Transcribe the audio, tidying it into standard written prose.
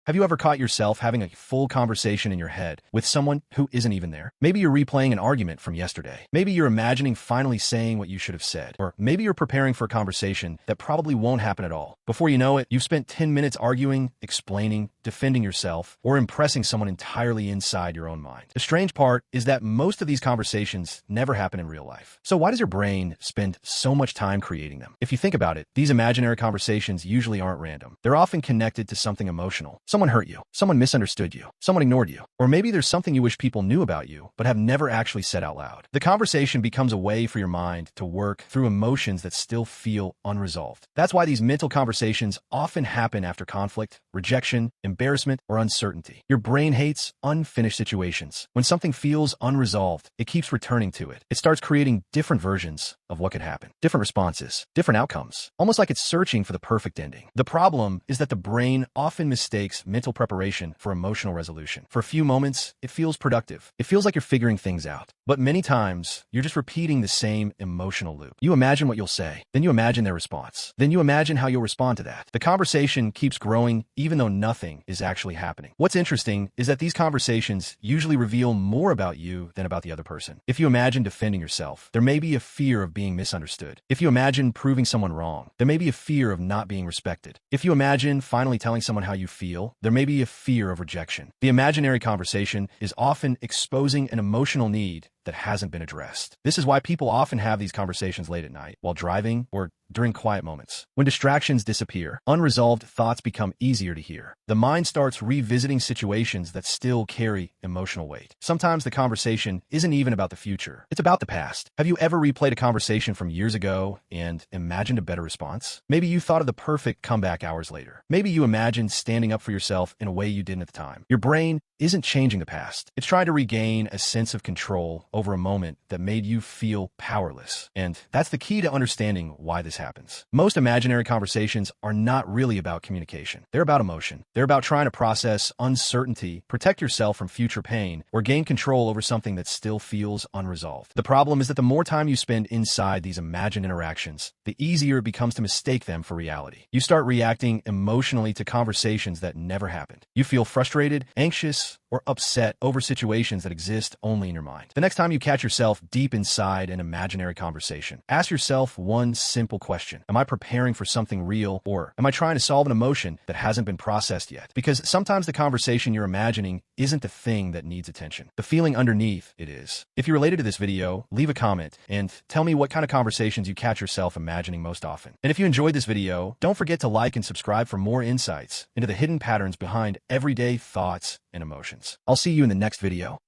Have you ever caught yourself having a full conversation in your head with someone who isn't even there? Maybe you're replaying an argument from yesterday. Maybe you're imagining finally saying what you should have said. Or maybe you're preparing for a conversation that probably won't happen at all. Before you know it, you've spent 10 minutes arguing, explaining, defending yourself, or impressing someone entirely inside your own mind. The strange part is that most of these conversations never happen in real life. So why does your brain spend so much time creating them? If you think about it, these imaginary conversations usually aren't random. They're often connected to something emotional. Someone hurt you, someone misunderstood you, someone ignored you, or maybe there's something you wish people knew about you but have never actually said out loud. The conversation becomes a way for your mind to work through emotions that still feel unresolved. That's why these mental conversations often happen after conflict, rejection, embarrassment, or uncertainty. Your brain hates unfinished situations. When something feels unresolved, it keeps returning to it. It starts creating different versions of what could happen, different responses, different outcomes, almost like it's searching for the perfect ending. The problem is that the brain often mistakes mental preparation for emotional resolution. For a few moments, it feels productive. It feels like you're figuring things out. But many times, you're just repeating the same emotional loop. You imagine what you'll say, then you imagine their response, then you imagine how you'll respond to that. The conversation keeps growing even though nothing is actually happening. What's interesting is that these conversations usually reveal more about you than about the other person. If you imagine defending yourself, there may be a fear of being misunderstood. If you imagine proving someone wrong, there may be a fear of not being respected. If you imagine finally telling someone how you feel, there may be a fear of rejection. The imaginary conversation is often exposing an emotional need that hasn't been addressed. This is why people often have these conversations late at night, while driving, or during quiet moments. When distractions disappear, unresolved thoughts become easier to hear. The mind starts revisiting situations that still carry emotional weight. Sometimes the conversation isn't even about the future. It's about the past. Have you ever replayed a conversation from years ago and imagined a better response? Maybe you thought of the perfect comeback hours later. Maybe you imagined standing up for yourself in a way you didn't at the time. Your brain isn't changing the past. It's trying to regain a sense of control over a moment that made you feel powerless. And that's the key to understanding why this happens. Most imaginary conversations are not really about communication. They're about emotion. They're about trying to process uncertainty, protect yourself from future pain, or gain control over something that still feels unresolved. The problem is that the more time you spend inside these imagined interactions, the easier it becomes to mistake them for reality. You start reacting emotionally to conversations that never happened. You feel frustrated, anxious, or upset over situations that exist only in your mind. The next time you catch yourself deep inside an imaginary conversation, ask yourself one simple question. Am I preparing for something real, or am I trying to solve an emotion that hasn't been processed yet? Because sometimes the conversation you're imagining isn't the thing that needs attention. The feeling underneath it is. If you're related to this video, leave a comment and tell me what kind of conversations you catch yourself imagining most often. And if you enjoyed this video, don't forget to like and subscribe for more insights into the hidden patterns behind everyday thoughts and emotions. I'll see you in the next video.